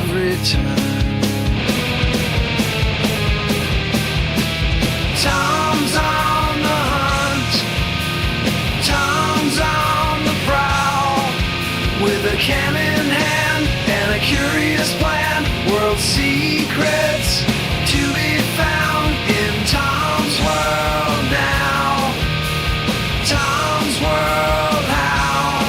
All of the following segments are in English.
every turn. Tom's on the hunt, Tom's on the prowl, with a can in hand and a curious plan. World secrets to be found in Tom's world now. Tom's world how.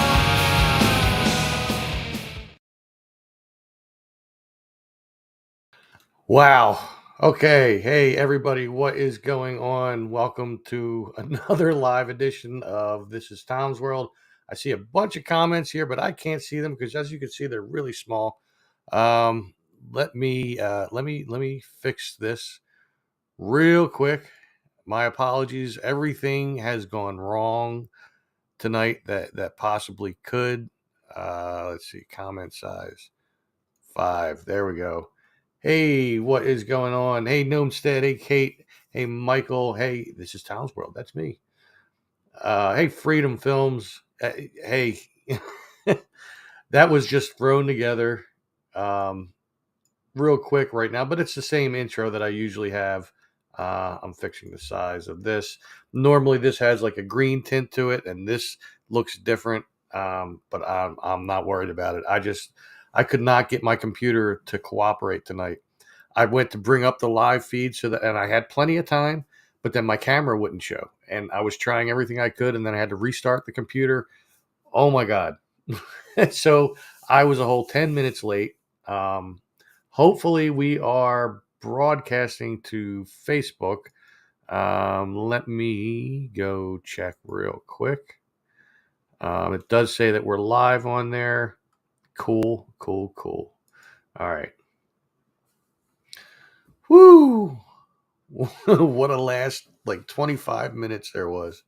Wow. Okay. Hey, everybody. What is going on? Welcome to another live edition of This is Tom's World. I see a bunch of comments here, but I can't see them because, as you can see, they're really small. Let me fix this real quick. My apologies. Everything has gone wrong tonight that possibly could. Let's see. Comment size 5. There we go. Hey, what is going on? Hey, Gnomestead. Hey, Kate. Hey, Michael. Hey, this is Tom's World. That's me. Hey, Freedom Films. Hey, that was just thrown together real quick right now, but it's the same intro that I usually have. I'm fixing the size of this. Normally, this has like a green tint to it, and this looks different. But I'm not worried about it. I could not get my computer to cooperate tonight. I went to bring up the live feed and I had plenty of time, but then my camera wouldn't show, and I was trying everything I could, and then I had to restart the computer. Oh my god! So I was a whole 10 minutes late. Hopefully, we are broadcasting to Facebook. Let me go check real quick. It does say that we're live on there. Cool. All right. Woo! What a last 25 minutes there was.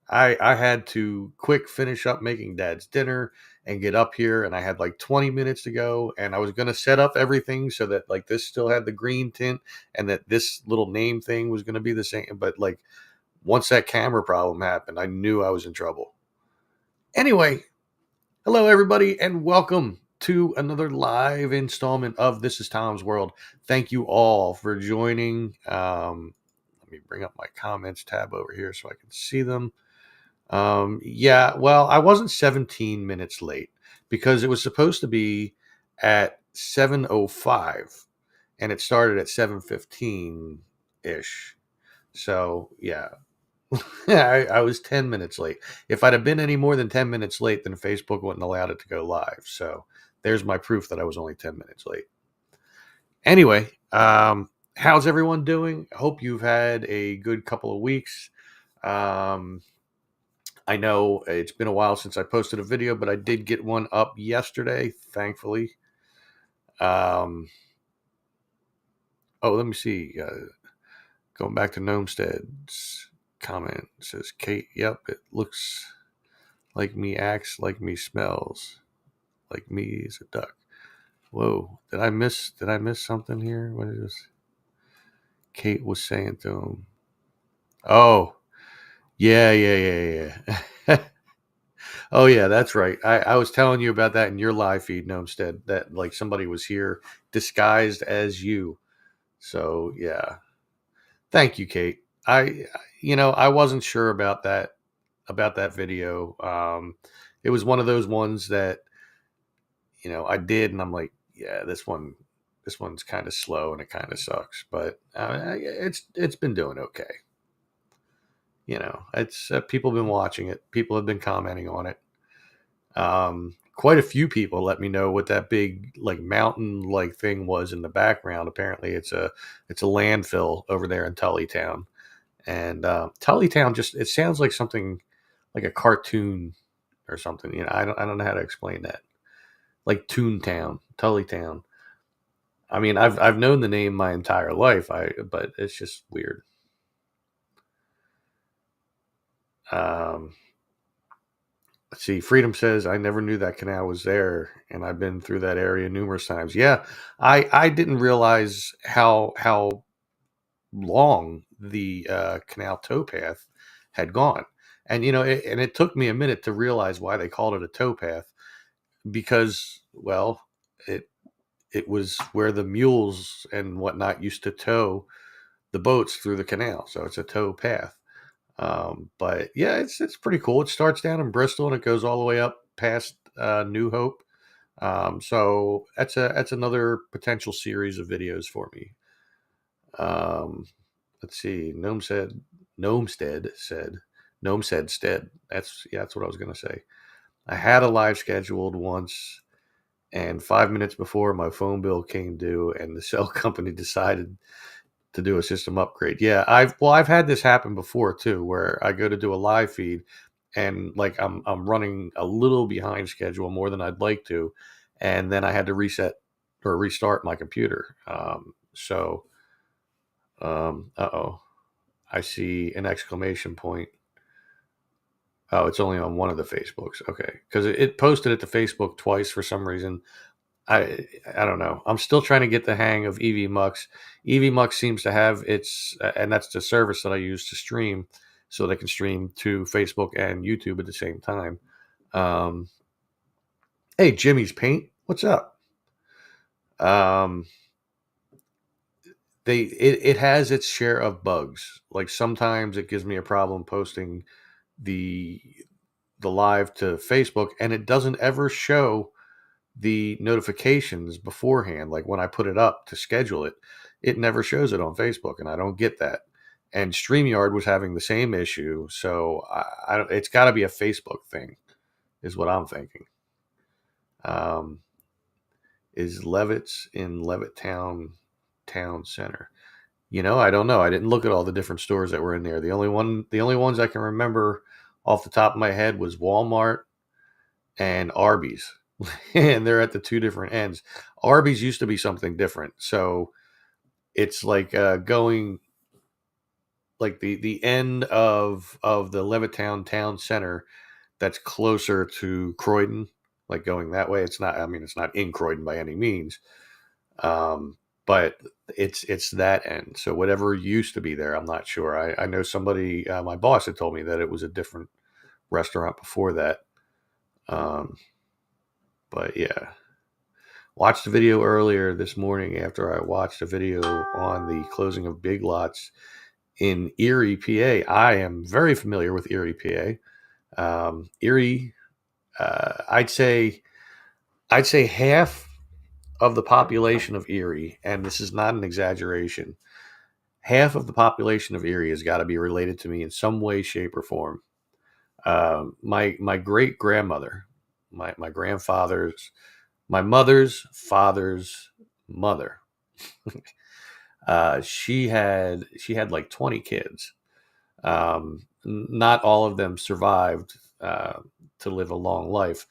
I had to quick finish up making Dad's dinner and get up here, and I had 20 minutes to go, and I was going to set up everything so that this still had the green tint and that this little name thing was going to be the same, but once that camera problem happened, I knew I was in trouble. Anyway, hello everybody and welcome to another live installment of This is Tom's World. Thank you all for joining. Let me bring up my comments tab over here so I can see them. Yeah, well, I wasn't 17 minutes late because it was supposed to be at 7:05 and it started at 7:15 ish. So, yeah. I was 10 minutes late. If I'd have been any more than 10 minutes late, then Facebook wouldn't allow it to go live. So, there's my proof that I was only 10 minutes late. Anyway, how's everyone doing? I hope you've had a good couple of weeks. I know it's been a while since I posted a video, but I did get one up yesterday, thankfully. Oh, let me see. Going back to Gnomestead's comment, it says, Kate, yep, it looks like me, acts like me, smells like me is a duck. Whoa, did I miss something here? What is this? Kate was saying to him. Oh, yeah. Oh yeah, that's right. I was telling you about that in your live feed, Gnomestead, that somebody was here disguised as you. So yeah. Thank you, Kate. I wasn't sure about that video. It was one of those ones that, I did, and I'm like, yeah, this one's kind of slow and it kind of sucks, but it's been doing okay. It's people have been watching it. People have been commenting on it. Quite a few people let me know what that big mountain thing was in the background. Apparently, it's a landfill over there in Tullytown, and Tullytown it sounds like something like a cartoon or something. I don't know how to explain that. Like Toontown, Tullytown. I mean, I've known the name my entire life. But it's just weird. Let's see. Freedom says, I never knew that canal was there, and I've been through that area numerous times. Yeah, I didn't realize how long the canal towpath had gone, and it took me a minute to realize why they called it a towpath, because well, it it was where the mules and whatnot used to tow the boats through the canal. So it's a tow path. But yeah, it's pretty cool. It starts down in Bristol and it goes all the way up past New Hope. So that's another potential series of videos for me. Let's see. Gnome said stead. That's what I was gonna say. I had a live scheduled once, and 5 minutes before my phone bill came due, and the cell company decided to do a system upgrade. Yeah, I've had this happen before too, where I go to do a live feed, and like I'm running a little behind schedule more than I'd like to, and then I had to reset or restart my computer. Uh-oh, I see an exclamation point. Oh, it's only on one of the Facebooks. Okay, because it posted it to Facebook twice for some reason. I don't know. I'm still trying to get the hang of EV Mux. EV Mux seems to have its, and that's the service that I use to stream, so they can stream to Facebook and YouTube at the same time. Um, hey, Jimmy's Paint, what's up? Um, it has its share of bugs. Like sometimes it gives me a problem posting the the live to Facebook, and it doesn't ever show the notifications beforehand. Like when I put it up to schedule it, it never shows it on Facebook, and I don't get that. And StreamYard was having the same issue, so I don't, it's got to be a Facebook thing, is what I'm thinking. Um, is Levitt's in Levittown Town Center? I don't know. I didn't look at all the different stores that were in there. The only ones I can remember off the top of my head was Walmart and Arby's. And they're at the two different ends. Arby's used to be something different. So it's like going like the end of the Levittown town center that's closer to Croydon, like going that way. It's not, I mean, it's not in Croydon by any means. But it's that end. So whatever used to be there, I'm not sure. I know somebody, my boss had told me that it was a different restaurant before that. But yeah, watched the video earlier this morning after I watched a video on the closing of Big Lots in Erie, PA. I am very familiar with Erie, PA. Erie, I'd say half of the population of Erie, and this is not an exaggeration, half of the population of Erie has got to be related to me in some way, shape, or form. My great grandmother, my grandfather's, my mother's father's mother, she had like 20 kids. Not all of them survived to live a long life,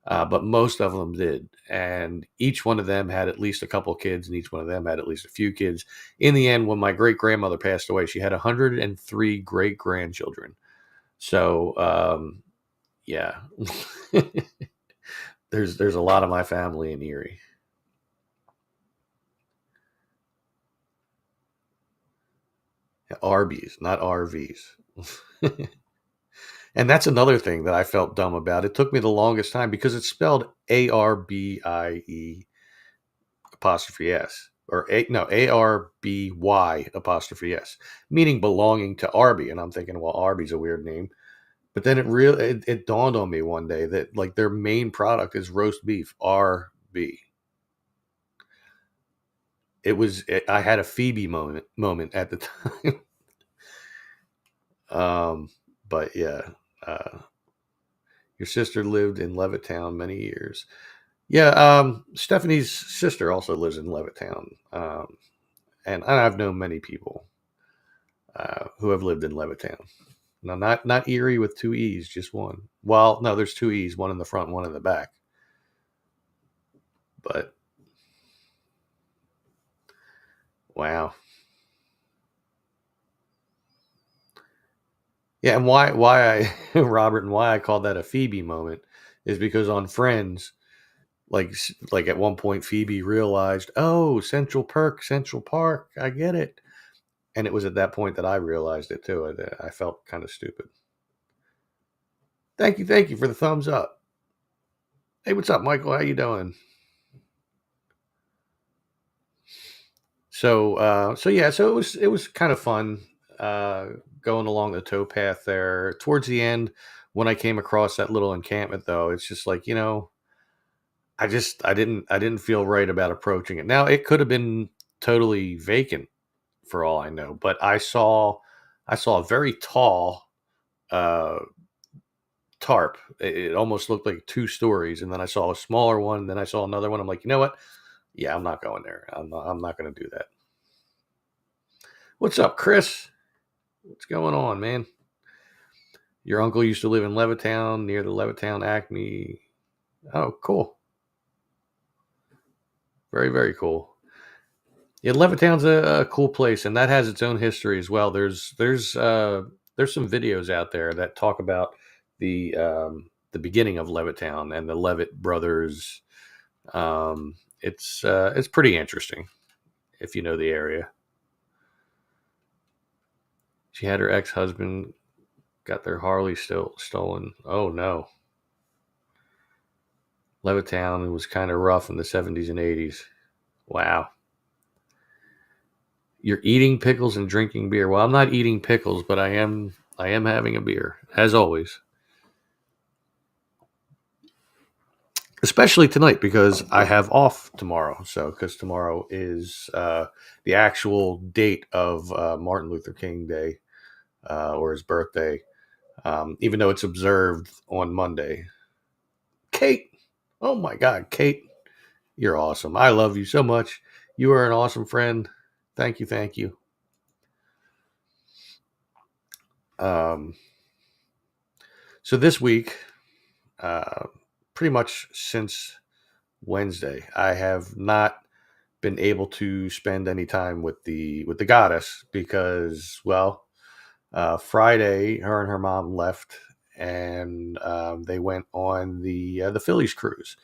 but most of them did. And each one of them had at least a couple kids, and each one of them had at least a few kids. In the end, when my great grandmother passed away, she had 103 great grandchildren. So, yeah, there's a lot of my family in Erie. Arby's, not RVs. And that's another thing that I felt dumb about. It took me the longest time because it's spelled ARBIE apostrophe S, or ARBY apostrophe S, meaning belonging to Arby. And I'm thinking, well, Arby's a weird name. But then it dawned on me one day that like their main product is roast beef, RB. I had a Phoebe moment at the time. But yeah, your sister lived in Levittown many years. Yeah, Stephanie's sister also lives in Levittown, and I've known many people who have lived in Levittown. No, not Erie with two E's, just one. Well, no, there's two E's, one in the front, one in the back. But wow. Yeah, and why I Robert, and why I call that a Phoebe moment is because on Friends, like at one point Phoebe realized, oh, Central Park, I get it, and it was at that point that I realized it too. I felt kind of stupid. Thank you for the thumbs up. Hey, what's up, Michael? How you doing? So it was kind of fun going along the towpath there. Towards the end, when I came across that little encampment, though, it's just like, I didn't feel right about approaching it. Now it could have been totally vacant for all I know, but I saw a very tall uh, tarp. It almost looked like 2 stories, and then I saw a smaller one. Then I saw another one. I'm like, you know what? Yeah, I'm not going there. I'm not going to do that. What's up, Chris? What's going on, man? Your uncle used to live in Levittown near the Levittown Acme. Oh, cool. Very, very cool. Yeah, Levittown's a cool place, and that has its own history as well. There's some videos out there that talk about the beginning of Levittown and the Levitt brothers. It's pretty interesting if you know the area. She had her ex husband got their Harley still stolen. Oh no, Levittown was kind of rough in the 70s and 80s. Wow. You're eating pickles and drinking beer. Well, I'm not eating pickles, but I am having a beer as always. Especially tonight because I have off tomorrow. So because tomorrow is the actual date of Martin Luther King Day or his birthday, even though it's observed on Monday. Kate, oh my God, Kate, you're awesome. I love you so much. You are an awesome friend. Thank you, thank you. Um, so this week, uh, pretty much since Wednesday, I have not been able to spend any time with the goddess because, well, Friday, her and her mom left, and they went on the Phillies cruise,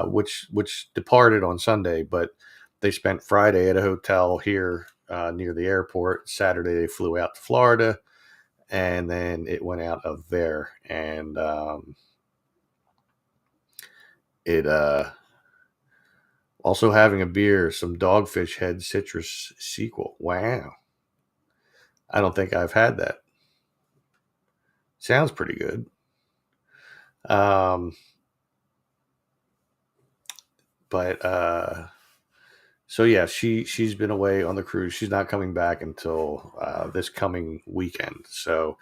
which departed on Sunday, but they spent Friday at a hotel here near the airport. Saturday they flew out to Florida, and then it went out of there, and it also having a beer, some Dogfish Head Citrus Sequel. Wow, I don't think I've had that. Sounds pretty good. Um, but so yeah, she's been away on the cruise. She's not coming back until this coming weekend. So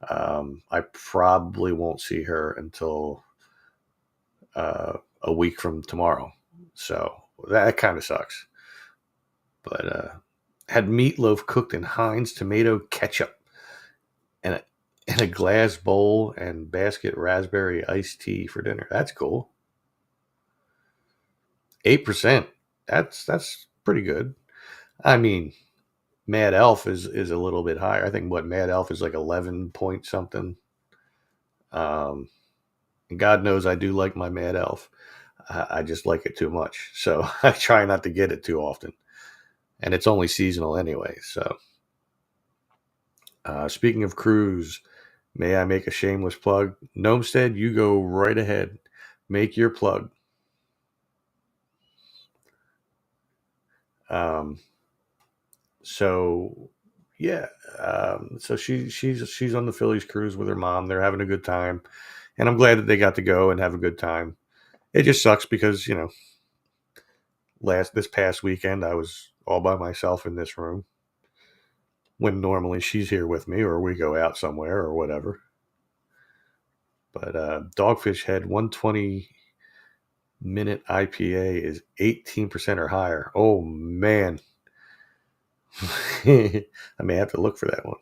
I probably won't see her until a week from tomorrow. So that kind of sucks. But had meatloaf cooked in Heinz tomato ketchup and in a glass bowl and basket raspberry iced tea for dinner. That's cool. 8%. That's pretty good. I mean, Mad Elf is a little bit higher. I think what Mad Elf is like 11 point something. Um, and God knows I do like my Mad Elf. I just like it too much, so I try not to get it too often. And it's only seasonal anyway. So, speaking of cruise, may I make a shameless plug? Gnomestead, you go right ahead. Make your plug. Um, so yeah, so she's on the Phillies cruise with her mom. They're having a good time, and I'm glad that they got to go and have a good time. It just sucks because this past weekend I was all by myself in this room when normally she's here with me or we go out somewhere or whatever. But Dogfish Head 120-minute IPA is 18% or higher. Oh man. I may have to look for that one.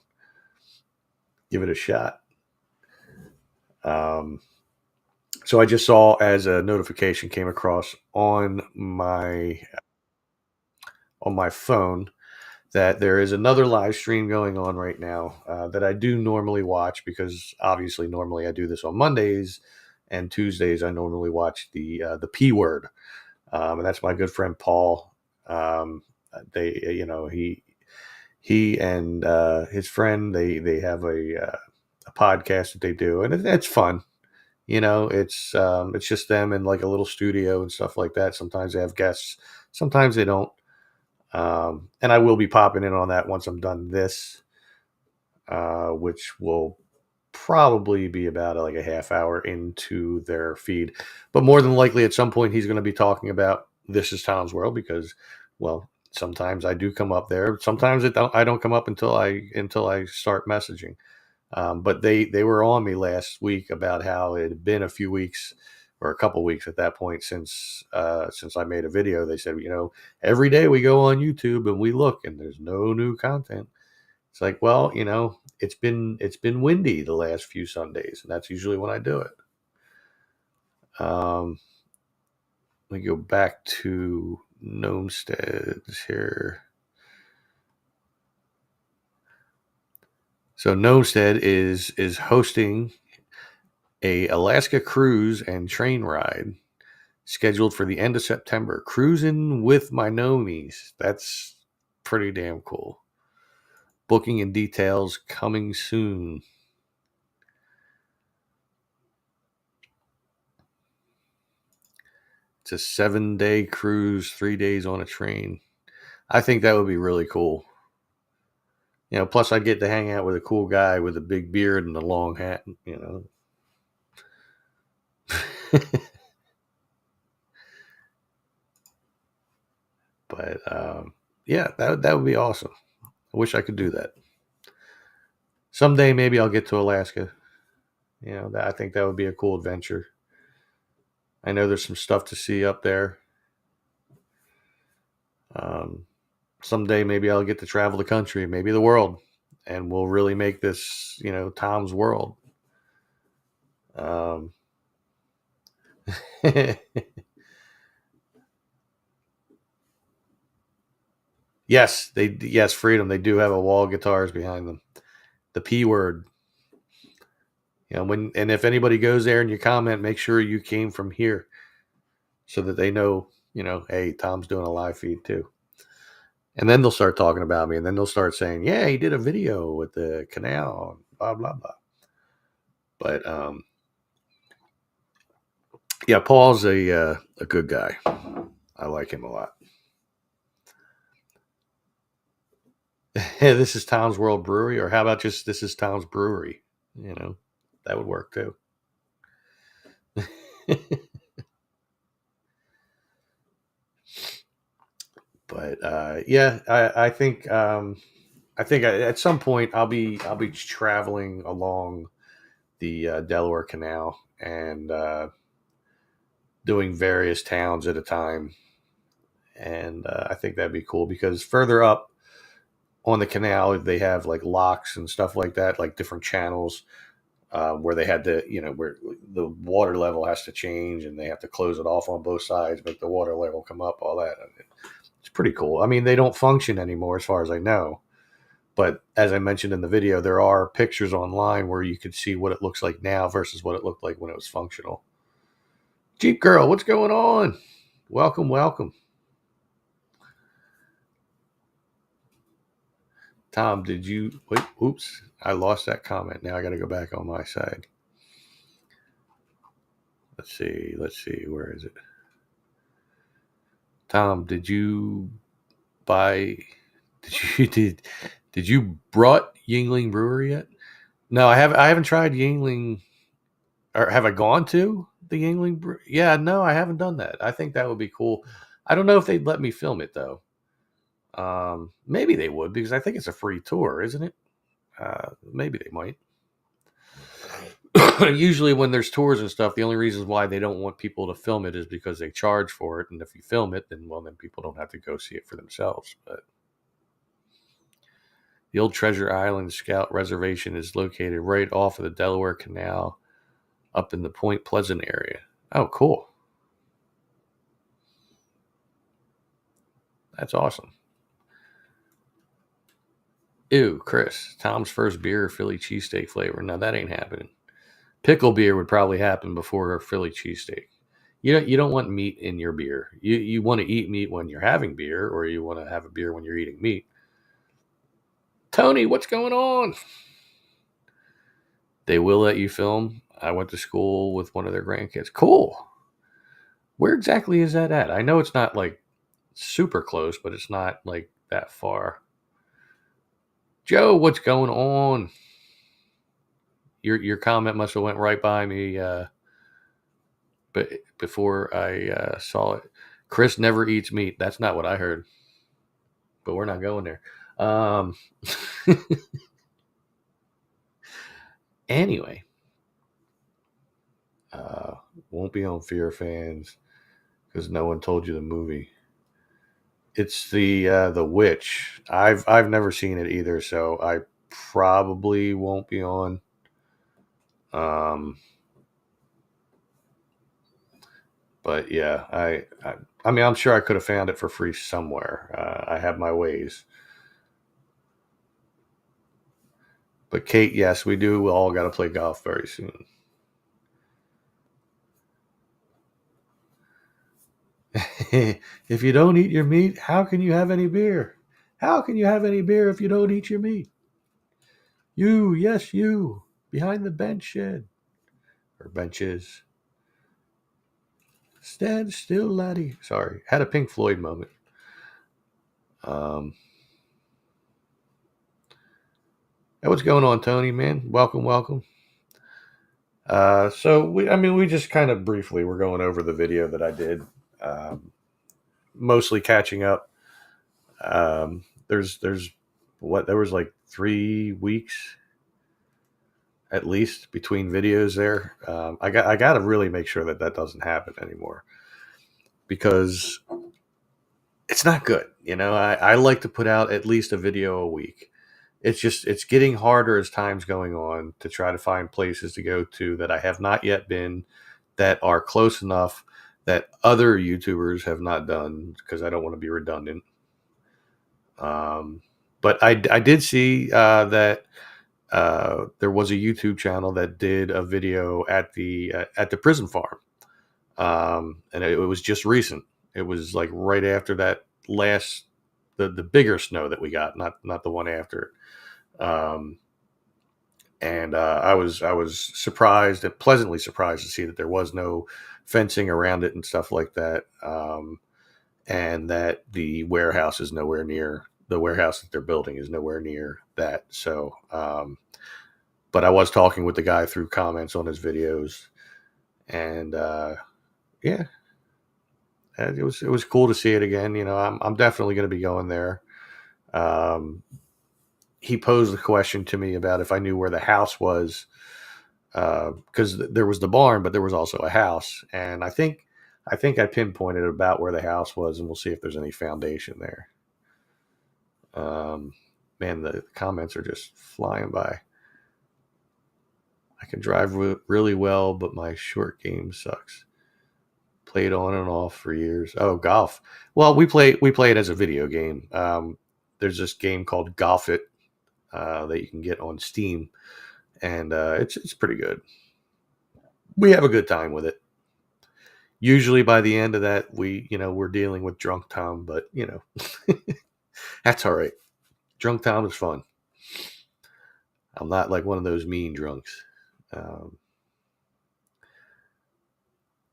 Give it a shot. So I just saw as a notification came across on my phone that there is another live stream going on right now that I do normally watch because obviously normally I do this on Mondays and Tuesdays. I normally watch the P Word, and that's my good friend Paul. They he and his friend they have a podcast that they do, and it's fun. It's just them in like a little studio and stuff like that. Sometimes they have guests, sometimes they don't. And I will be popping in on that once I'm done this, which will probably be about like a half hour into their feed. But more than likely, at some point, he's going to be talking about This Is Tom's World because, well, sometimes I do come up there. Sometimes I don't come up until I start messaging. But they were on me last week about how it had been a few weeks or a couple weeks at that point since I made a video. They said, every day we go on YouTube and we look and there's no new content. It's like, well, it's been windy the last few Sundays, and that's usually when I do it. Let me go back to Gnomesteads here. So Gnomestead is hosting a Alaska cruise and train ride scheduled for the end of September. Cruising with my Gnomies. That's pretty damn cool. Booking and details coming soon. It's a 7-day cruise, 3 days on a train. I think that would be really cool. Plus I'd get to hang out with a cool guy with a big beard and a long hat, But yeah, that would be awesome. I wish I could do that. Someday maybe I'll get to Alaska. I think that would be a cool adventure. I know there's some stuff to see up there. Someday maybe I'll get to travel the country, maybe the world, and we'll really make this, Tom's World. Yes, Freedom. They do have a wall of guitars behind them. The P word. And if anybody goes there and you comment, make sure you came from here, so that they know, hey, Tom's doing a live feed too. And then they'll start talking about me, and then they'll start saying, yeah, he did a video with the canal, blah blah blah. But yeah, Paul's a good guy. I like him a lot. This is Tom's World Brewery, or how about just This is Tom's Brewery? That would work too. But yeah, I think at some point I'll be traveling along the Delaware Canal and doing various towns at a time, and I think that'd be cool because further up on the canal they have like locks and stuff like that, like different channels where they had to, where the water level has to change and they have to close it off on both sides, make the water level come up, all that. It's pretty cool. I mean, they don't function anymore as far as I know. But as I mentioned in the video, there are pictures online where you could see what it looks like now versus what it looked like when it was functional. Jeep Girl, what's going on? Welcome, welcome. Tom, did you... Wait, oops. I lost that comment. Now I got to go back on my side. Let's see. Where is it? Tom, did you buy... Did you brought Yuengling Brewery yet? No, I haven't tried Yuengling. Or have I gone to the Yuengling Brewery? Yeah, no, I haven't done that. I think that would be cool. I don't know if they'd let me film it though. Maybe they would because I think it's a free tour, isn't it? Maybe they might. Usually when there's tours and stuff, the only reasons why they don't want people to film it is because they charge for it. And if you film it, then people don't have to go see it for themselves. But the old Treasure Island Scout Reservation is located right off of the Delaware Canal up in the Point Pleasant area. Oh, cool. That's awesome. Ew, Chris, Tom's first beer, Philly cheesesteak flavor. Now that ain't happening. Pickle beer would probably happen before a Philly cheesesteak. You don't want meat in your beer. You want to eat meat when you're having beer, or you want to have a beer when you're eating meat. Tony, what's going on? They will let you film. I went to school with one of their grandkids. Cool. Where exactly is that at? I know it's not like super close, but it's not like that far. Joe, what's going on? Your comment must have went right by me, but before I saw it. Chris never eats meat. That's not what I heard, but we're not going there. Anyway, won't be on Fear Fans because no one told you the movie. It's the Witch. I've never seen it either, so I probably won't be on. But yeah, I mean, I'm sure I could have found it for free somewhere. I have my ways. But Kate, yes, we do. We all got to play golf very soon. If you don't eat your meat, how can you have any beer? How can you have any beer if you don't eat your meat? You, yes, you, behind the bench shed or benches. Stand still, laddie. Sorry, had a Pink Floyd moment. Um, hey, what's going on, Tony? Man, welcome, welcome. We just kind of briefly we're going over the video that I did, mostly catching up. There's what there was like 3 weeks at least between videos there. I got to really make sure that doesn't happen anymore because it's not good. I like to put out at least a video a week. It's getting harder as time's going on to try to find places to go to that I have not yet been, that are close enough that other YouTubers have not done, because I don't want to be redundant. But I did see that there was a YouTube channel that did a video at the prison farm, and it was just recent. It was like right after that last the bigger snow that we got, not the one after it. And I was surprised and pleasantly surprised to see that there was no fencing around it and stuff like that, and that the warehouse is nowhere near the warehouse that they're building is nowhere near that. So, but I was talking with the guy through comments on his videos, and yeah, it was cool to see it again. I'm definitely going to be going there. Um, he posed the question to me about if I knew where the house was, because there was the barn, but there was also a house, and I think I pinpointed about where the house was, and we'll see if there's any foundation there. Man, the comments are just flying by. I can drive really well, but my short game sucks. Played on and off for years. Oh, golf. Well, we play it as a video game. There's this game called Golf It that you can get on Steam, and it's pretty good. We have a good time with it. Usually by the end of that, we're dealing with drunk Tom, but that's all right. Drunk Tom is fun. I'm not like one of those mean drunks.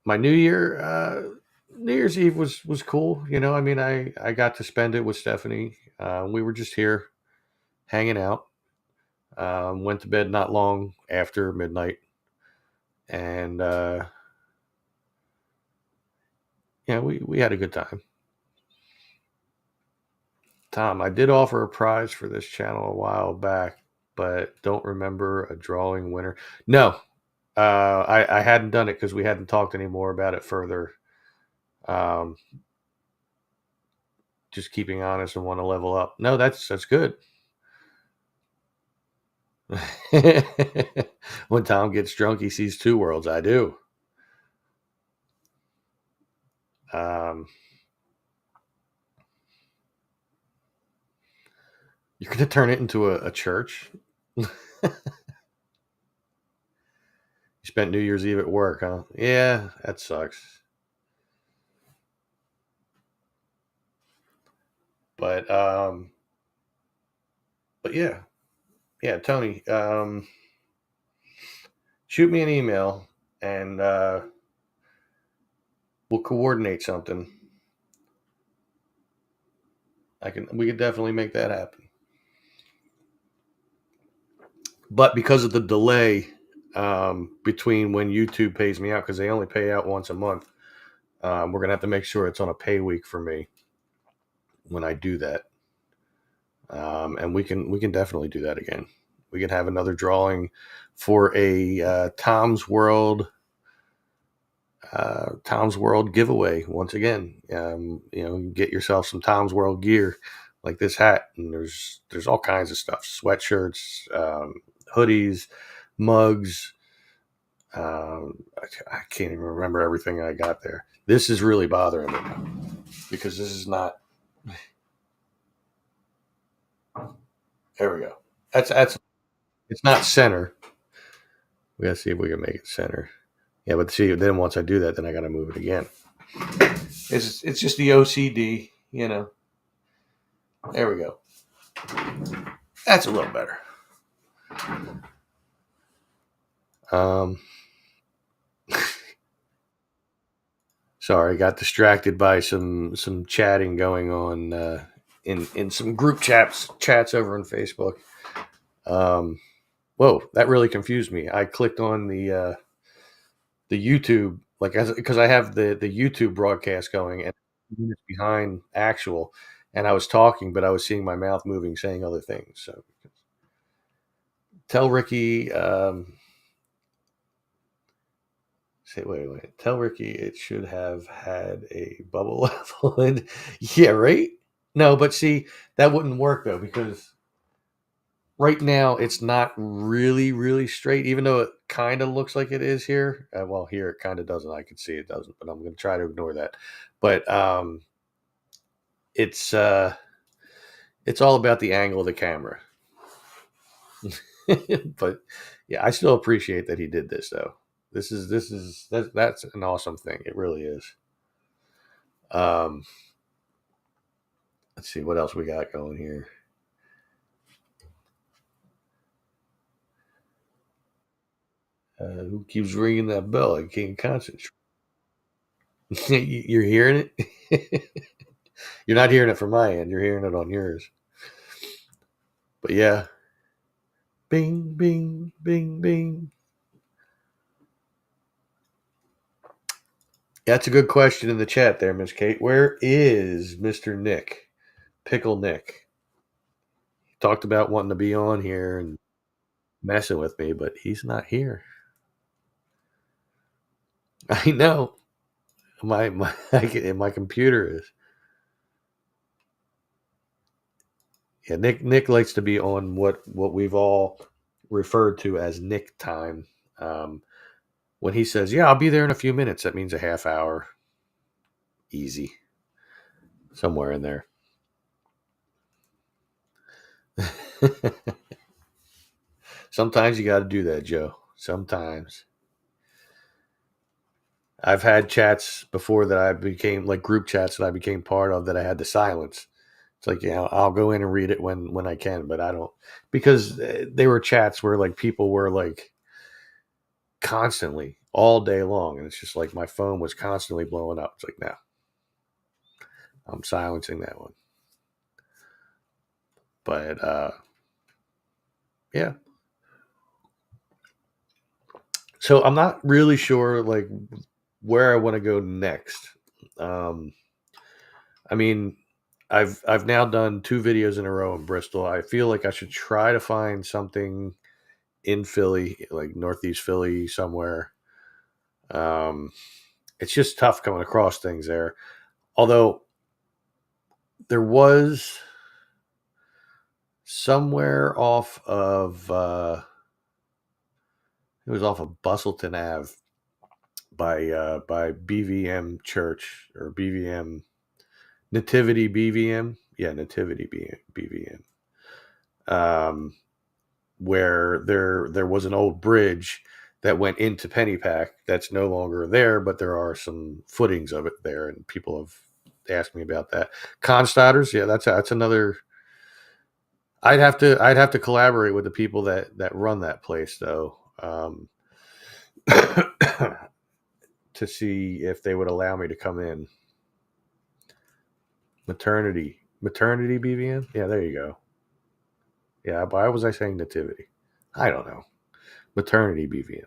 My New Year's Eve was cool. I got to spend it with Stephanie. We were just here hanging out. Went to bed not long after midnight, and we had a good time. Tom, I did offer a prize for this channel a while back, but don't remember a drawing winner. No, I hadn't done it because we hadn't talked anymore about it further. Just keeping honest and want to level up. No, that's good. When Tom gets drunk, he sees two worlds. I do. You're going to turn it into a church? You spent New Year's Eve at work, huh? Yeah, that sucks. But yeah, Tony, shoot me an email and we'll coordinate something. We can definitely make that happen. But because of the delay between when YouTube pays me out, because they only pay out once a month, we're gonna have to make sure it's on a pay week for me when I do that. And we can definitely do that again. We can have another drawing for a Tom's World giveaway once again. Get yourself some Tom's World gear like this hat, and there's all kinds of stuff: sweatshirts, hoodies, mugs. I can't even remember everything I got there. This is really bothering me because this is not. There we go. That's it's not center. We gotta see if we can make it center. Yeah, but see, then once I do that, then I gotta move it again. It's just the OCD, you know. There we go. That's a little better. Um, sorry, got distracted by some chatting going on in some group chats over on Facebook. Whoa, that really confused me. I clicked on the YouTube because I have the YouTube broadcast going and it's behind actual, and I was talking, but I was seeing my mouth moving, saying other things. So tell Ricky. Wait. Tell Ricky it should have had a bubble level. And yeah, right. No, but see, that wouldn't work though because right now it's not really straight, even though it kind of looks like it is here. Well, here it kind of doesn't. I can see it doesn't, but I'm going to try to ignore that. But it's it's all about the angle of the camera. But yeah, I still appreciate that he did this though. That's an awesome thing. It really is. Um, let's see what else we got going here. Who keeps ringing that bell? I can't concentrate. You're hearing it. You're not hearing it from my end. You're hearing it on yours. But yeah, bing, bing, bing, bing. That's a good question in the chat there, Miss Kate. Where is Mr. Nick? Pickle Nick. He talked about wanting to be on here and messing with me, but he's not here. I know. My computer is. Yeah, Nick likes to be on what we've all referred to as Nick time. When he says, "Yeah, I'll be there in a few minutes," that means a half hour, easy, somewhere in there. Sometimes you got to do that, Joe. Sometimes. I've had chats before that I became like group chats that I became part of that I had to silence. It's like, yeah, I'll go in and read it when I can, but I don't because they were chats where like people were like constantly all day long, and it's just like my phone was constantly blowing up. It's like, no, I'm silencing that one. But yeah, so I'm not really sure like where I want to go next. Um, I mean, I've now done 2 videos in a row in Bristol. I feel like I should try to find something in Philly, like Northeast Philly somewhere. Um, it's just tough coming across things there. Although there was somewhere off of it was off of Bustleton Ave by BVM Church or BVM Nativity BVM. Yeah, Nativity BVM. Um, where there was an old bridge that went into Pennypack that's no longer there, but there are some footings of it there, and people have asked me about that. Constadters, yeah, that's another. I'd have to collaborate with the people that run that place though, to see if they would allow me to come in. Maternity Maternity BVM? Yeah, there you go. Yeah, why was I saying nativity? I don't know. Maternity BVM.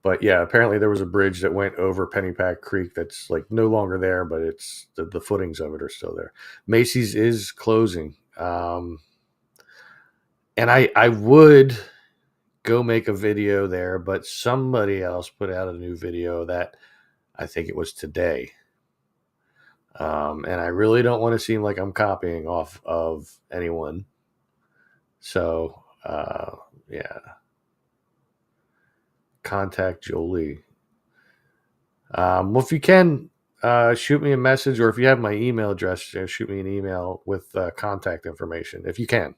But yeah, apparently there was a bridge that went over Pennypack Creek that's like no longer there, but it's the footings of it are still there. Macy's is closing. And I would go make a video there, but somebody else put out a new video that I think it was today. And I really don't want to seem like I'm copying off of anyone. So, yeah. Contact Jolie. Well, if you can, shoot me a message, or if you have my email address, shoot me an email with contact information if you can.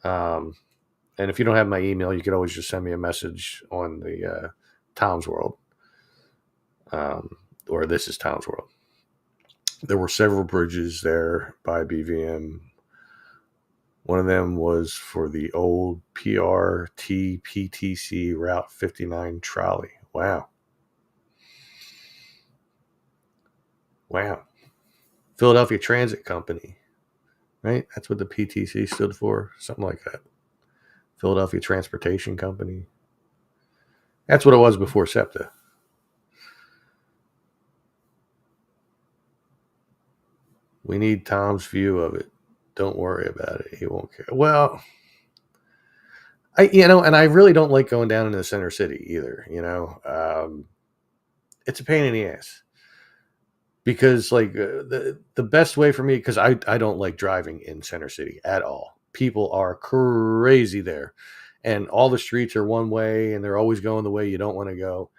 And if you don't have my email, you could always just send me a message on the Tom's World, or This is Tom's World. There were several bridges there by BVM. One of them was for the old PRT PTC Route 59 trolley. Wow. Philadelphia Transit Company, right? That's what the PTC stood for, something like that. Philadelphia Transportation Company. That's what it was before SEPTA. We need Tom's view of it. Don't worry about it. He won't care. Well, and I really don't like going down into the center city either. It's a pain in the ass because the best way for me, because I don't like driving in center city at all. People are crazy there, and all the streets are one way, and they're always going the way you don't want to go.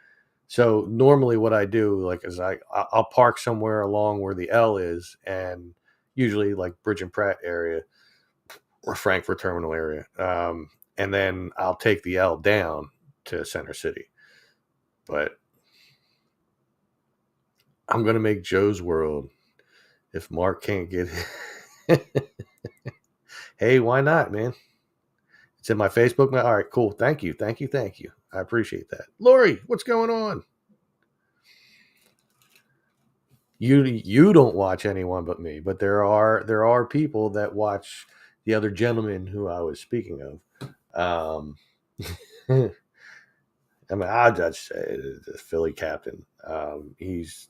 So normally what I do is I'll park somewhere along where the L is, and usually like Bridge and Pratt area or Frankfurt Terminal area. And then I'll take the L down to Center City. But I'm going to make Joe's World if Mark can't get it. Hey, why not, man? It's in my Facebook. All right, cool. Thank you. I appreciate that. Lori, what's going on? You don't watch anyone but me, but there are people that watch the other gentleman who I was speaking of. I mean, I'll just say the Philly captain. He's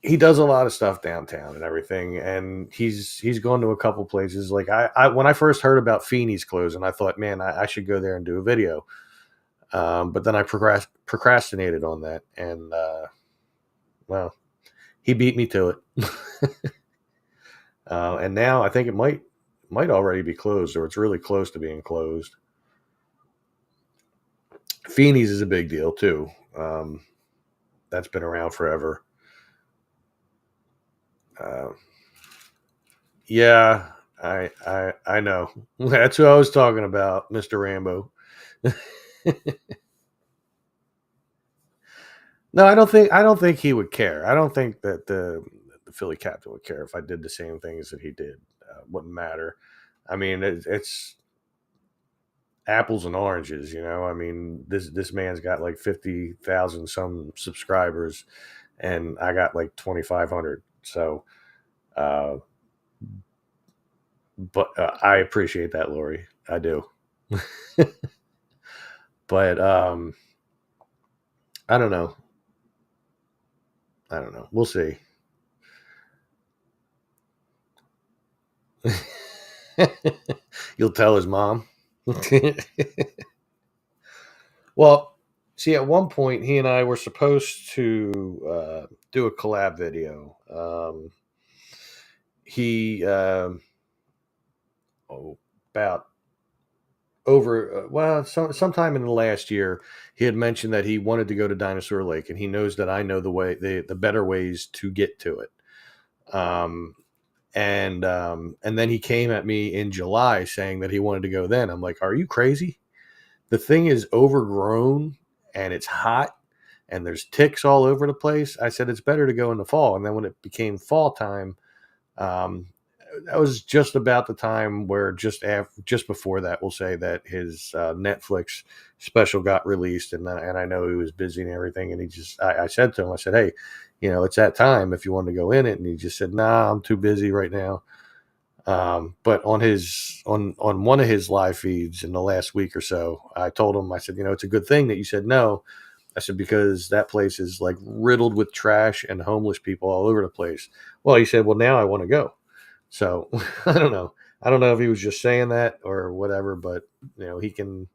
he does a lot of stuff downtown and everything, and he's gone to a couple places. Like I when I first heard about Feeney's closing, I thought, man, I should go there and do a video. But then I procrastinated on that, and well, he beat me to it. And now I think it might already be closed, or it's really close to being closed. Feeney's is a big deal too. That's been around forever. Yeah, I know. That's who I was talking about, Mr. Rambo. No, I don't think he would care. I don't think that the Philly captain would care if I did the same things that he did. Wouldn't matter. I mean, it's apples and oranges, I mean, this man's got like 50,000 some subscribers, and I got like 2,500. So, but I appreciate that, Lori. I do. But I don't know. We'll see. You'll tell his mom. Well, see, at one point, he and I were supposed to do a collab video. He about over sometime in the last year, he had mentioned that he wanted to go to Dinosaur Lake, and he knows that I know the better ways to get to it. And then he came at me in July saying that he wanted to go then. I'm like, are you crazy? The thing is overgrown, and it's hot, and there's ticks all over the place. I said, it's better to go in the fall. And then when it became fall time, that was just about the time where just before that, we'll say that his Netflix special got released, and I know he was busy and everything. And I said to him, I said, hey, it's that time if you wanted to go in it. And he just said, nah, I'm too busy right now. But on one of his live feeds in the last week or so, I told him, I said, it's a good thing that you said no. I said, because that place is like riddled with trash and homeless people all over the place. Well, he said, well, now I want to go. So I don't know. I don't know if he was just saying that or whatever, but he can,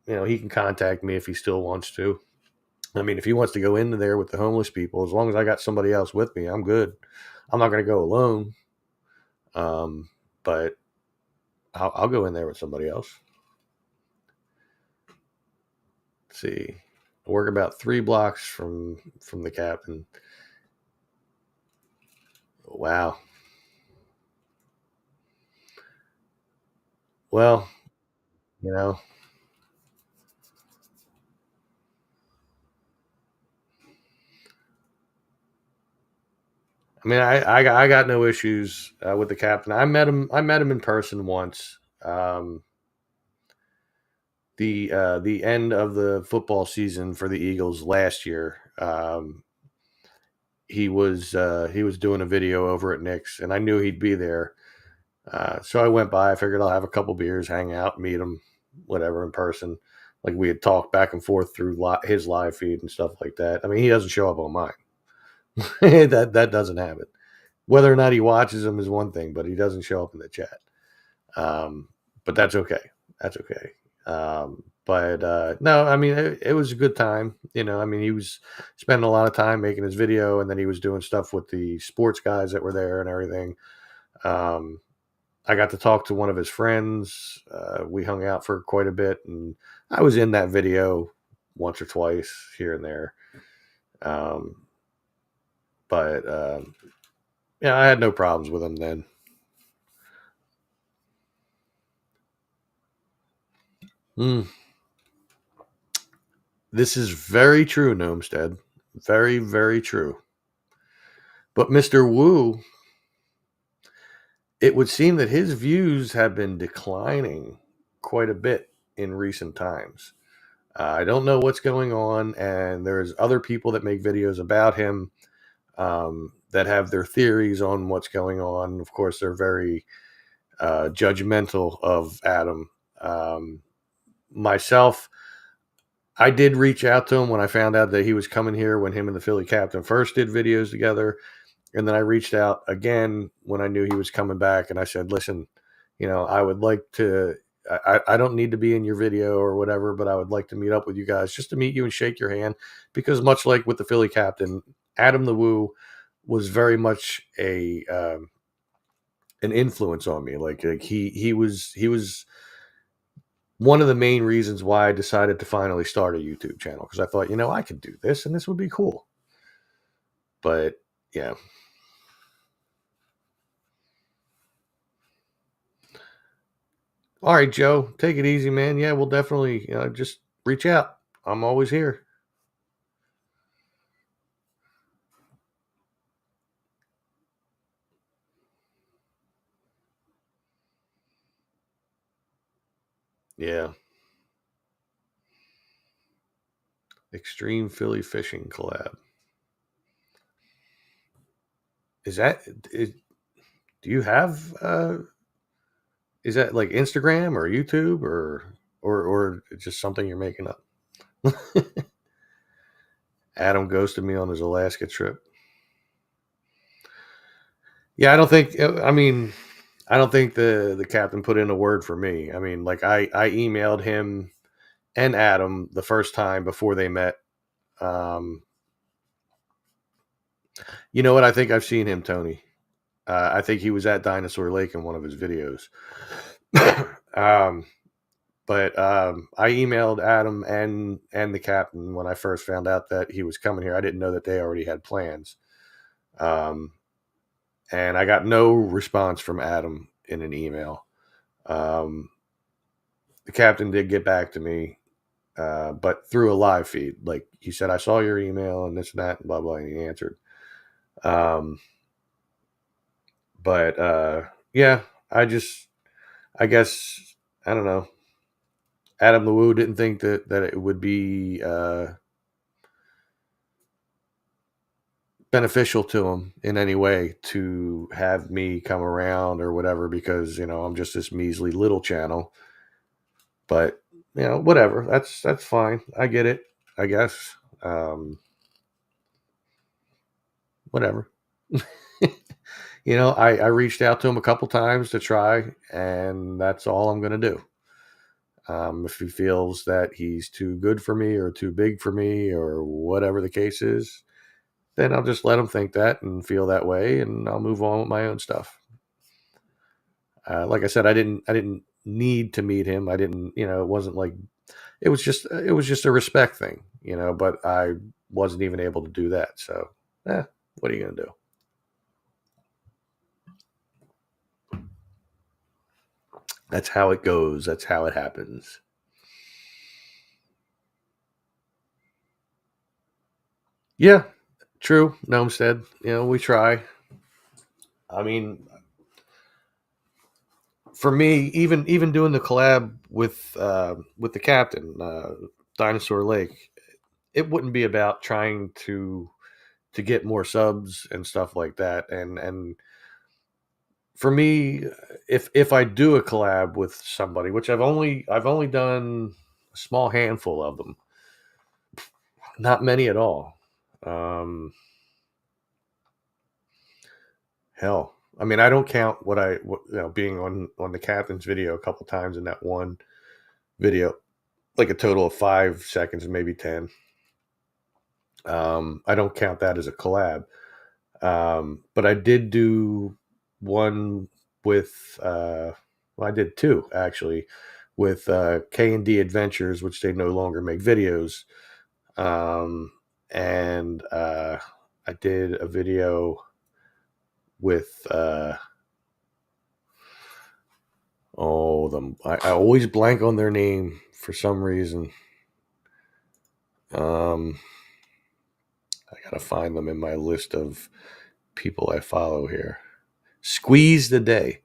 he can contact me if he still wants to. I mean, if he wants to go into there with the homeless people, as long as I got somebody else with me, I'm good. I'm not going to go alone. But I'll go in there with somebody else. Let's see. I work about 3 blocks from the captain. Wow. Well, you know, I mean, I got no issues with the captain. I met him. I met him in person once. The end of the football season for the Eagles last year. He was doing a video over at Nick's, and I knew he'd be there. So I went by. I figured I'll have a couple beers, hang out, meet him, whatever, in person. Like we had talked back and forth through his live feed and stuff like that. I mean, he doesn't show up on mine. That doesn't happen. Whether or not he watches them is one thing, but he doesn't show up in the chat. But that's okay. That's okay. But no, I mean, it was a good time. I mean, he was spending a lot of time making his video, and then he was doing stuff with the sports guys that were there and everything. I got to talk to one of his friends. We hung out for quite a bit, and I was in that video once or twice here and there. But yeah, I had no problems with him then. This is very true, Gnomestead. Very, very true. But Mr. Wu, it would seem that his views have been declining quite a bit in recent times. I don't know what's going on, and there's other people that make videos about him that have their theories on what's going on. Of course, they're very judgmental of Adam. Myself, I did reach out to him when I found out that he was coming here when him and the Philly captain first did videos together. And then I reached out again when I knew he was coming back. And I said, listen, I would like to, I don't need to be in your video or whatever, but I would like to meet up with you guys just to meet you and shake your hand. Because much like with the Philly captain, Adam the Woo was very much an influence on me. Like he was one of the main reasons why I decided to finally start a YouTube channel, because I thought, I could do this and this would be cool. But yeah. All right, Joe, take it easy, man. Yeah, we'll definitely just reach out. I'm always here. Yeah. Extreme Philly fishing collab. Do you have is that like Instagram or YouTube or just something you're making up? Adam ghosted me on his Alaska trip. Yeah, I don't think the captain put in a word for me. I mean, like I emailed him and Adam the first time before they met. You know what? I think I've seen him, Tony. I think he was at Dinosaur Lake in one of his videos. But I emailed Adam and the captain when I first found out that he was coming here. I didn't know that they already had plans. And I got no response from Adam in an email. The captain did get back to me, but through a live feed. Like he said, I saw your email and this and that and blah blah, and he answered. But yeah, I guess I don't know. Adam the Woo didn't think that it would be beneficial to him in any way to have me come around or whatever, because I'm just this measly little channel. But whatever. That's fine. I get it. I guess. Whatever. I reached out to him a couple times to try, and that's all I'm going to do. If he feels that he's too good for me or too big for me or whatever the case is, then I'll just let him think that and feel that way, and I'll move on with my own stuff. Like I said, I didn't need to meet him. I didn't, it wasn't like it was just a respect thing, But I wasn't even able to do that. So, what are you gonna do? That's how it goes. That's how it happens. Yeah, true. Gnomestead. We try. I mean, for me, even doing the collab with the captain, Dinosaur Lake, it wouldn't be about trying to get more subs and stuff like that. And for me, if I do a collab with somebody, which I've only done a small handful of them, not many at all. Hell, I mean, I don't count being on the captain's video a couple times in that one video, like a total of 5 seconds, maybe 10. I don't count that as a collab. But I did do one with, I did two actually with K&D Adventures, which they no longer make videos. And I did a video with, I always blank on their name for some reason. I gotta find them in my list of people I follow here. Squeeze the Day.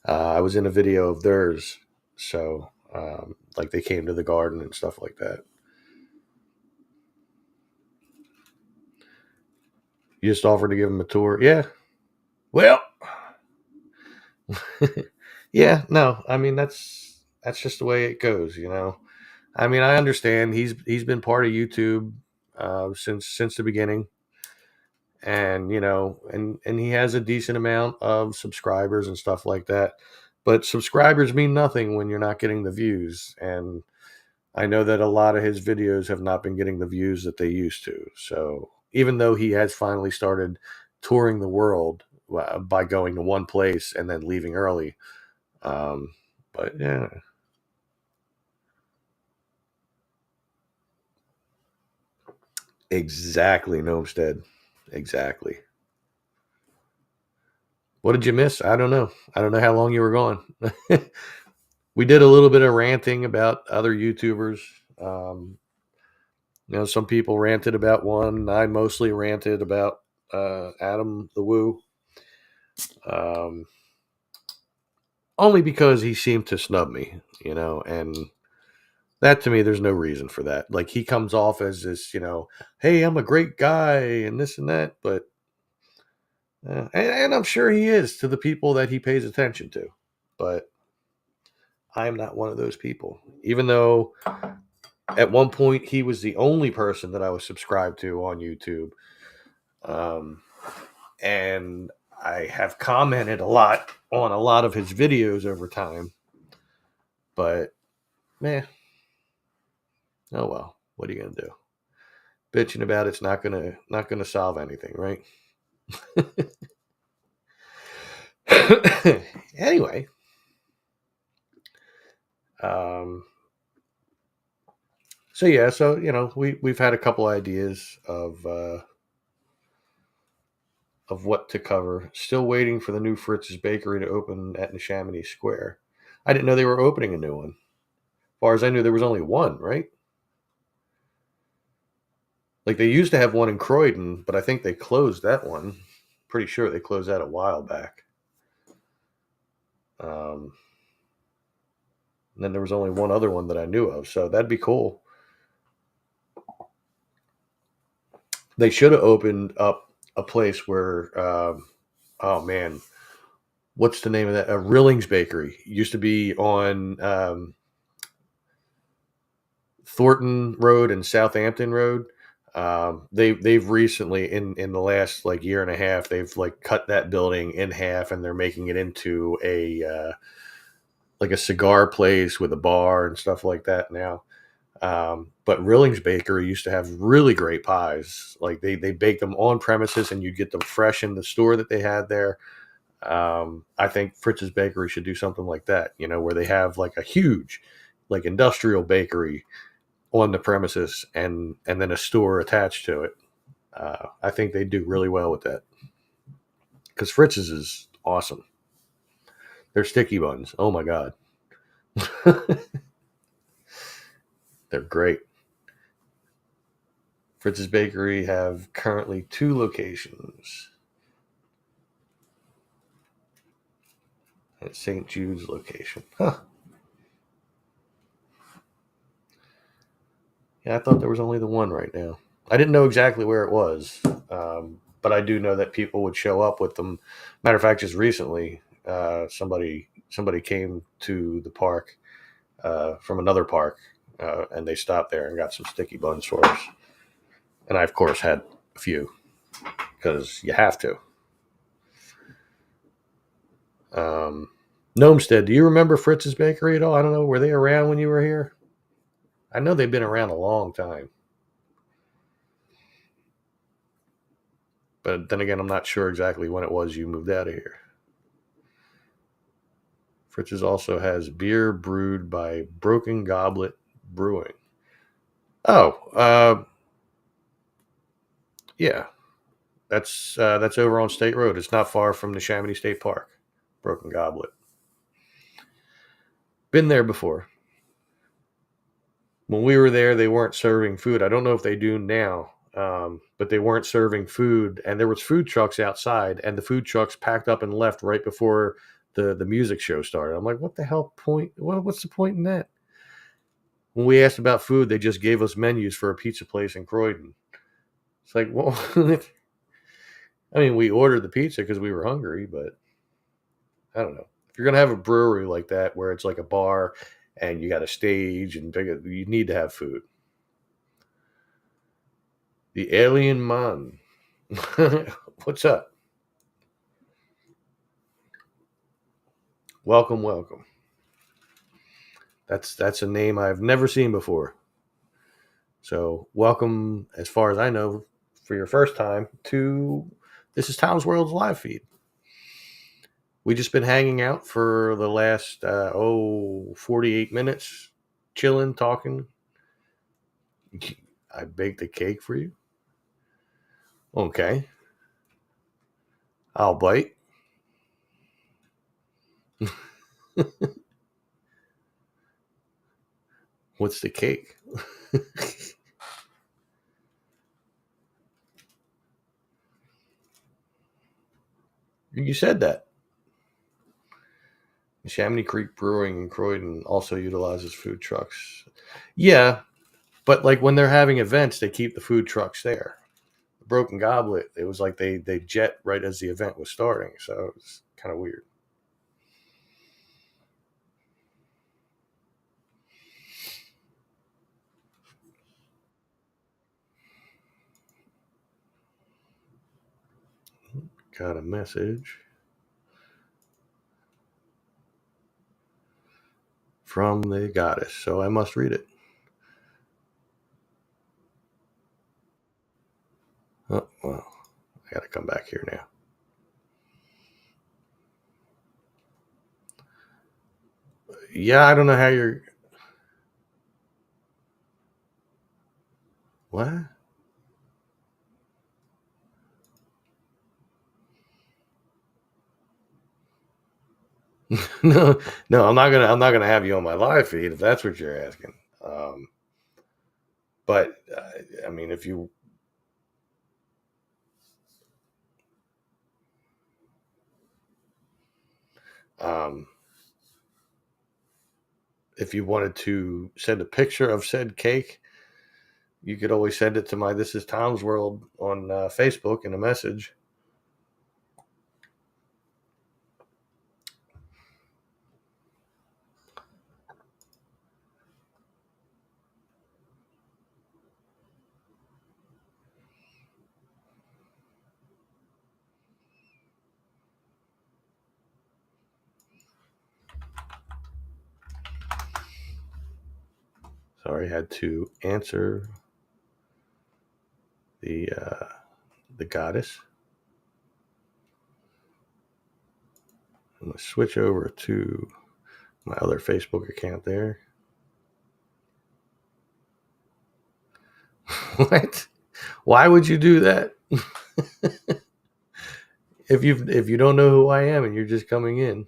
I was in a video of theirs, so like they came to the garden and stuff like that. You just offered to give them a tour, yeah. Well, yeah, no. I mean that's just the way it goes, I mean, I understand he's been part of YouTube since the beginning, and and he has a decent amount of subscribers and stuff like that. But subscribers mean nothing when you're not getting the views, and I know that a lot of his videos have not been getting the views that they used to. So even though he has finally started touring the world by going to one place and then leaving early, but yeah. Exactly, Gnomestead. Exactly. What did you miss? I don't know. I don't know how long you were gone. We did a little bit of ranting about other YouTubers. Some people ranted about one. I mostly ranted about Adam the Woo. Only because he seemed to snub me, and that to me, there's no reason for that. Like he comes off as this, hey, I'm a great guy and this and that, but and I'm sure he is to the people that he pays attention to, but I'm not one of those people. Even though at one point he was the only person that I was subscribed to on YouTube, and I have commented a lot on a lot of his videos over time, but man, oh well, what are you gonna do? Bitching about it's not gonna solve anything, right? Anyway, so yeah, so we've had a couple ideas of what to cover. Still waiting for the new Fritz's Bakery to open at Neshaminy Square. I didn't know they were opening a new one. As far as I knew, there was only one, right? Like they used to have one in Croydon, but I think they closed that one. Pretty sure they closed that a while back. And then there was only one other one that I knew of, so that'd be cool. They should have opened up a place where, oh man, what's the name of that? Rillings Bakery used to be on Thornton Road and Southampton Road. They've recently in the last like year and a half they've like cut that building in half and they're making it into a like a cigar place with a bar and stuff like that now. But Rillings Bakery used to have really great pies. Like they baked them on premises and you'd get them fresh in the store that they had there. I think Fritz's Bakery should do something like that, you know, where they have like a huge, like industrial bakery on the premises and then a store attached to it. I think they do really well with that because Fritz's is awesome. They're sticky buns. Oh my god, they're great. Fritz's Bakery have currently 2 locations at St. Jude's location. Huh. Yeah, I thought there was only the one right now. I didn't know exactly where it was, but I do know that people would show up with them. Matter of fact, just recently, somebody came to the park from another park, and they stopped there and got some sticky buns for us. And I, of course, had a few because you have to. Gnomestead, do you remember Fritz's Bakery at all? I don't know. Were they around when you were here? I know they've been around a long time. But then again, I'm not sure exactly when it was you moved out of here. Fritz's also has beer brewed by Broken Goblet Brewing. Oh, yeah, that's over on State Road. It's not far from the Chamonix State Park. Broken Goblet. Been there before. When we were there, they weren't serving food. I don't know if they do now, but they weren't serving food, and there was food trucks outside, and the food trucks packed up and left right before the music show started. I'm like, what the hell point? What's the point in that? When we asked about food, they just gave us menus for a pizza place in Croydon. It's like, well, I mean, we ordered the pizza because we were hungry, but I don't know. If you're gonna have a brewery like that where it's like a bar and you got a stage and you need to have food. The Alien Man. What's up? Welcome, welcome. That's a name I've never seen before. So welcome, as far as I know, for your first time to this is Tom's World's live feed. We just been hanging out for the last 48 minutes, chilling, talking. I baked a cake for you. Okay. I'll bite. What's the cake? You said that. Chamonix Creek Brewing in Croydon also utilizes food trucks. Yeah, but like when they're having events, they keep the food trucks there. The Broken Goblet, it was like they jet right as the event was starting, so it's kind of weird. Got a message from the goddess, so I must read it. Oh, well, I got to come back here now. Yeah, I don't know how you're. What? No, no, I'm not gonna have you on my live feed if that's what you're asking. But I mean, um, if you wanted to send a picture of said cake, You could always send it to my This Is Tom's World on Facebook in a message. Sorry, I had to answer the goddess. I'm going to switch over to my other Facebook account there. What? Why would you do that? if you don't know who I am and you're just coming in.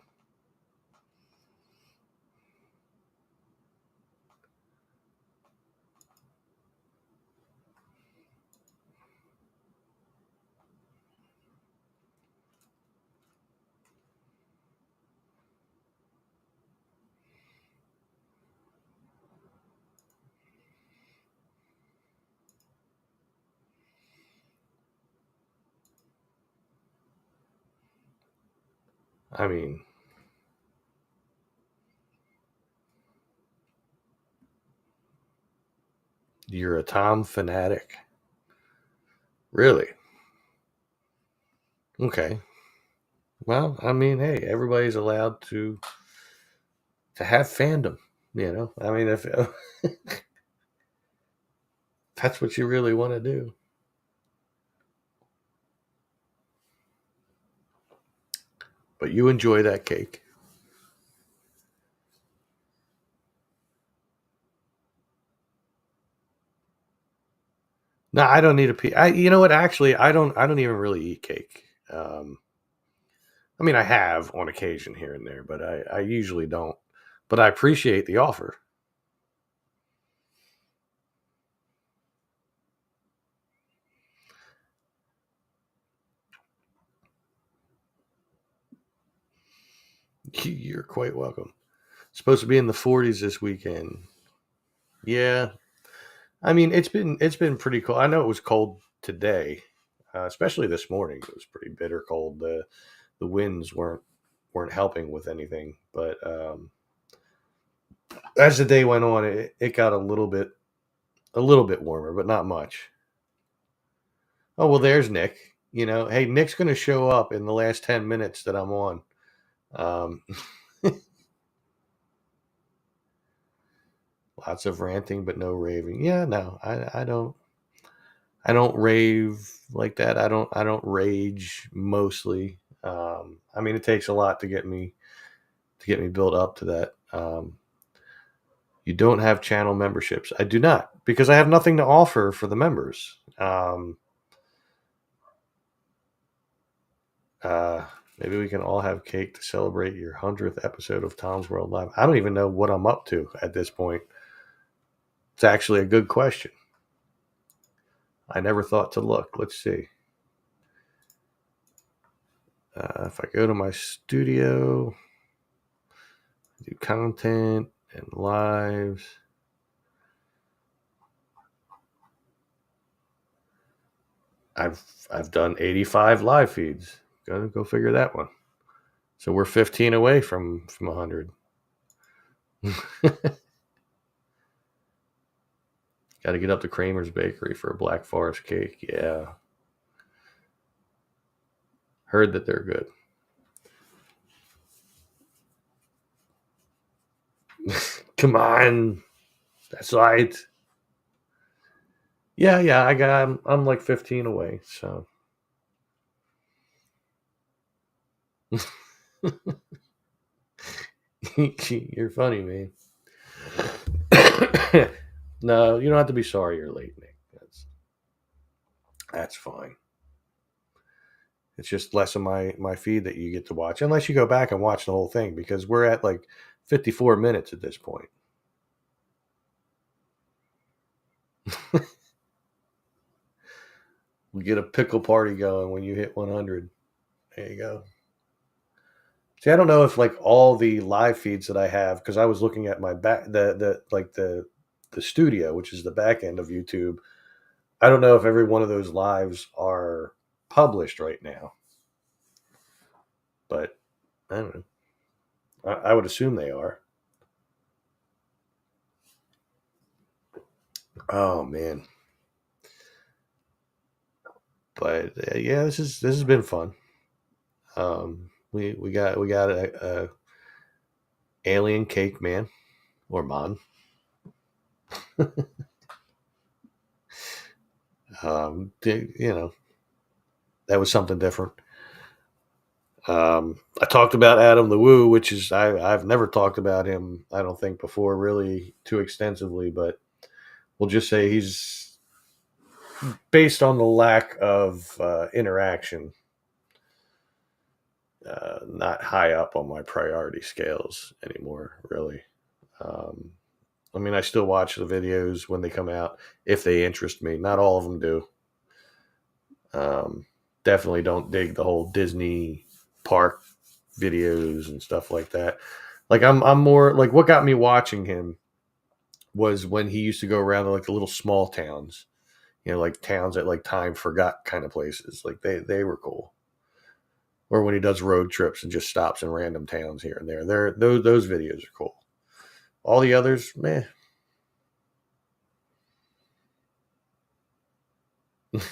I mean, you're a Tom fanatic. Really? Okay. Well, I mean, hey, everybody's allowed to have fandom, you know? I mean, if that's what you really want to do. But you enjoy that cake. No, I don't need a piece. You know what? Actually, I don't even really eat cake. I mean, I have on occasion here and there, but I usually don't. But I appreciate the offer. You're quite welcome. Supposed to be in the 40s this weekend. Yeah, I mean it's been pretty cold. I know it was cold today, especially this morning. It was pretty bitter cold. The winds weren't helping with anything, but as the day went on, it got a little bit warmer, but not much. Oh well, there's Nick. You know, hey, Nick's going to show up in the last 10 minutes that I'm on. Um, lots of ranting, but no raving. Yeah, no, I don't rave like that. I don't rage mostly. I mean, it takes a lot to get me built up to that. You don't have channel memberships. I do not because I have nothing to offer for the members. Uh, Maybe we can all have cake to celebrate your 100th episode of Tom's World Live. I don't even know what I'm up to at this point. It's actually a good question. I never thought to look. Let's see. If I go to my studio, do content and lives. I've done 85 live feeds. Go figure that one. So we're 15 away from 100. Got to get up to Kramer's Bakery for a Black Forest cake. Yeah. Heard that they're good. Come on. That's right. Yeah, yeah, I'm like 15 away, so you're funny, man. No, you don't have to be sorry you're late, Nick. That's fine. It's just less of my feed that you get to watch, unless you go back and watch the whole thing, because we're at like 54 minutes at this point. We get a pickle party going when you hit 100. There you go. See, I don't know if like all the live feeds that I have, because I was looking at my back the like the the studio, which is the back end of YouTube. I don't know if every one of those lives are published right now, but I don't know. I would assume they are. Oh man, but yeah, this has been fun. We got a alien cake man or mon. You know, that was something different. I talked about Adam the Woo, which is I've never talked about him. I don't think before really too extensively, but we'll just say he's based on the lack of interaction, not high up on my priority scales anymore. Really, um, I mean, I still watch the videos when they come out if they interest me. Not all of them do. Um, Definitely don't dig the whole Disney park videos and stuff like that. Like I'm more like what got me watching him was when he used to go around to like the little small towns, like towns that like time forgot kind of places. Like they were cool. Or when he does road trips and just stops in random towns here and there. Those videos are cool. All the others, meh.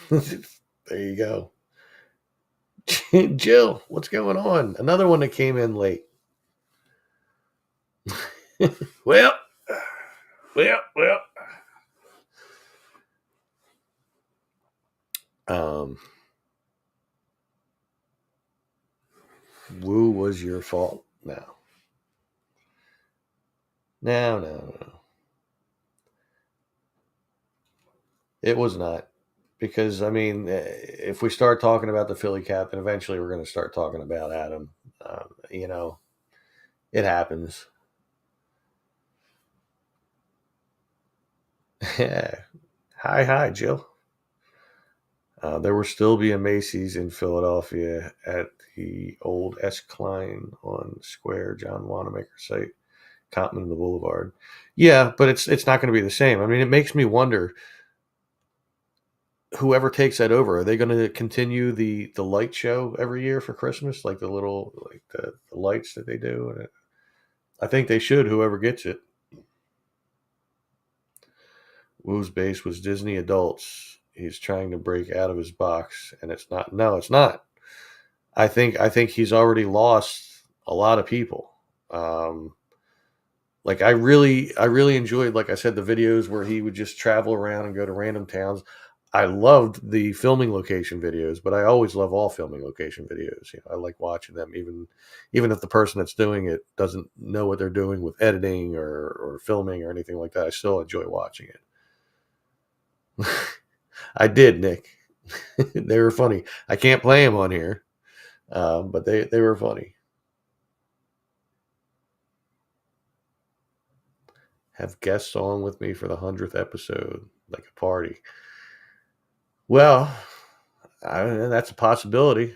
There you go. Jill, what's going on? Another one that came in late. well, well. Um, Woo was your fault. No. No. It was not. Because, I mean, if we start talking about the Philly captain, eventually we're going to start talking about Adam. It happens. Yeah. Hi, Jill. There will still be a Macy's in Philadelphia at the old S. Klein on Square, John Wanamaker site, Compton and the Boulevard. Yeah, but it's not going to be the same. I mean, it makes me wonder whoever takes that over. Are they going to continue the light show every year for Christmas, like the little like the lights that they do? And I think they should. Whoever gets it. Woo's base was Disney adults. He's trying to break out of his box, and it's not. No, it's not. I think he's already lost a lot of people. Um, like I really enjoyed, like I said, the videos where he would just travel around and go to random towns. I loved the filming location videos, but I always love all filming location videos. I like watching them, even if the person that's doing it doesn't know what they're doing with editing or filming or anything like that. I still enjoy watching it. I did, Nick. They were funny. I can't play them on here, but they were funny. Have guests on with me for the 100th episode, like a party. Well, that's a possibility.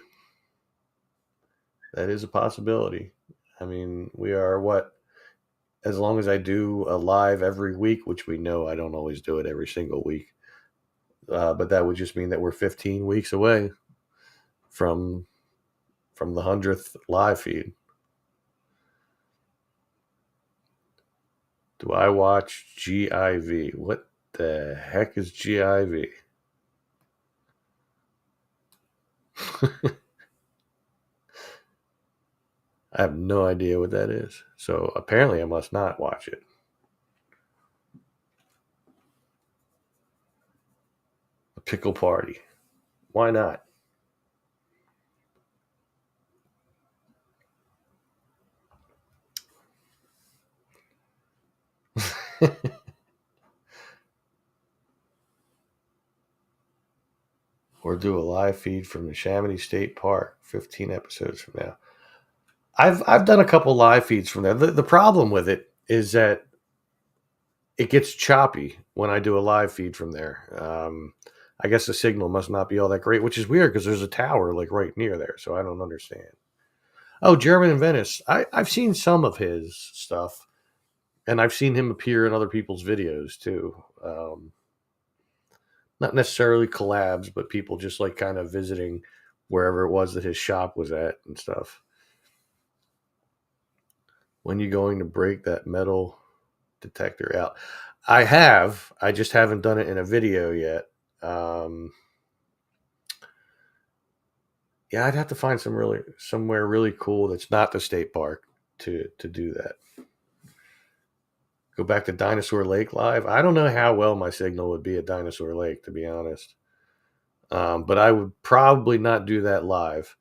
That is a possibility. I mean, we are what? As long as I do a live every week, which we know I don't always do it every single week, but that would just mean that we're 15 weeks away from the 100th live feed. Do I watch GIV? What the heck is GIV? I have no idea what that is. So apparently I must not watch it. A pickle party. Why not? Or do a live feed from the Chamonix State Park 15 episodes from now. I've done a couple live feeds from there. The problem with it is that it gets choppy when I do a live feed from there. I guess the signal must not be all that great, which is weird because there's a tower like right near there, so I don't understand. Oh, German in Venice. I've seen some of his stuff. And I've seen him appear in other people's videos too. Not necessarily collabs, but people just like kind of visiting wherever it was that his shop was at and stuff. When you going to break that metal detector out? I have. I just haven't done it in a video yet. Yeah, I'd have to find somewhere really cool that's not the state park to do that. Go back to Dinosaur Lake live. I don't know how well my signal would be at Dinosaur Lake, to be honest. But I would probably not do that live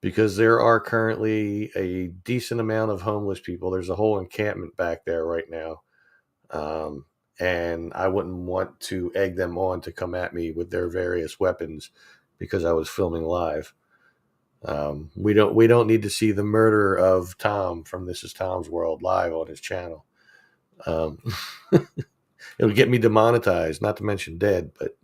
because there are currently a decent amount of homeless people. There's a whole encampment back there right now. And I wouldn't want to egg them on to come at me with their various weapons because I was filming live. We don't need to see the murder of Tom from This Is Tom's World live on his channel. It'll get me demonetized, not to mention dead, but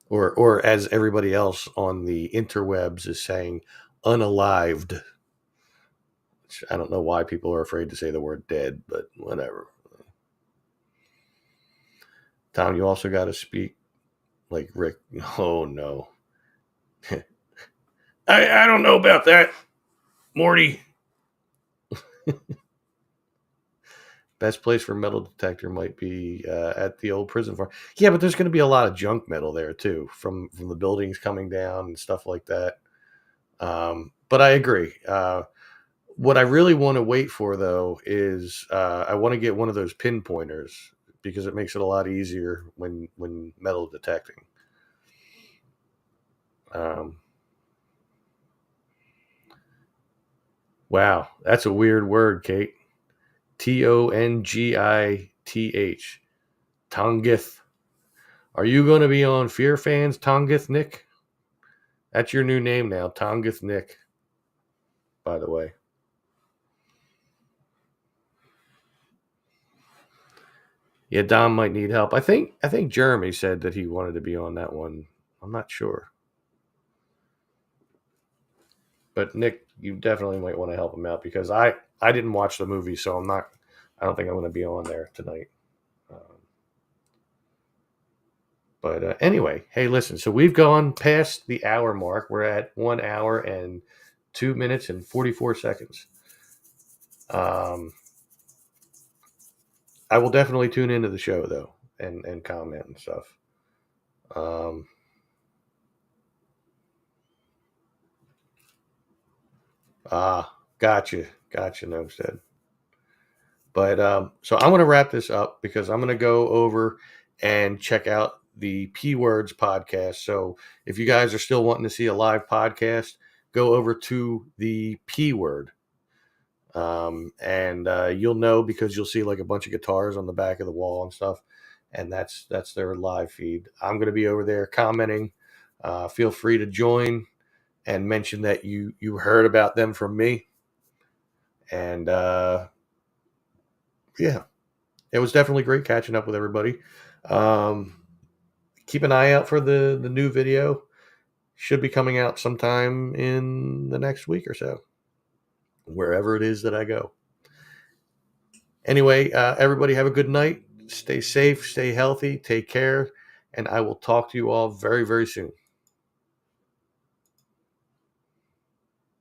or as everybody else on the interwebs is saying, unalived. Which I don't know why people are afraid to say the word dead, but whatever. Tom, you also got to speak like Rick. Oh no. I don't know about that, Morty. Best place for metal detector might be at the old prison farm. Yeah, but there's going to be a lot of junk metal there too, from the buildings coming down and stuff like that. But I agree. What I really want to wait for though is I want to get one of those pinpointers because it makes it a lot easier when metal detecting. Wow, that's a weird word, Kate. Tongith. Tongith. Are you going to be on Fear Fans, Tongith Nick? That's your new name now, Tongith Nick, by the way. Yeah, Dom might need help. I think Jeremy said that he wanted to be on that one. I'm not sure. But Nick, you definitely might want to help him out because I didn't watch the movie, so I don't think I'm going to be on there tonight. But anyway, hey, listen. So we've gone past the hour mark. We're at 1 hour and 2 minutes and 44 seconds. I will definitely tune into the show though and comment and stuff. Gotcha, Nomstead. But so I'm going to wrap this up because I'm going to go over and check out the P Words podcast. So if you guys are still wanting to see a live podcast, go over to the P Word. And you'll know because you'll see like a bunch of guitars on the back of the wall and stuff. And that's their live feed. I'm going to be over there commenting. Feel free to join and mention that you heard about them from me. And yeah, it was definitely great catching up with everybody. Keep an eye out for the new video. Should be coming out sometime in the next week or so, wherever it is that I go. Anyway, everybody have a good night. Stay safe, stay healthy, take care, and I will talk to you all very, very soon.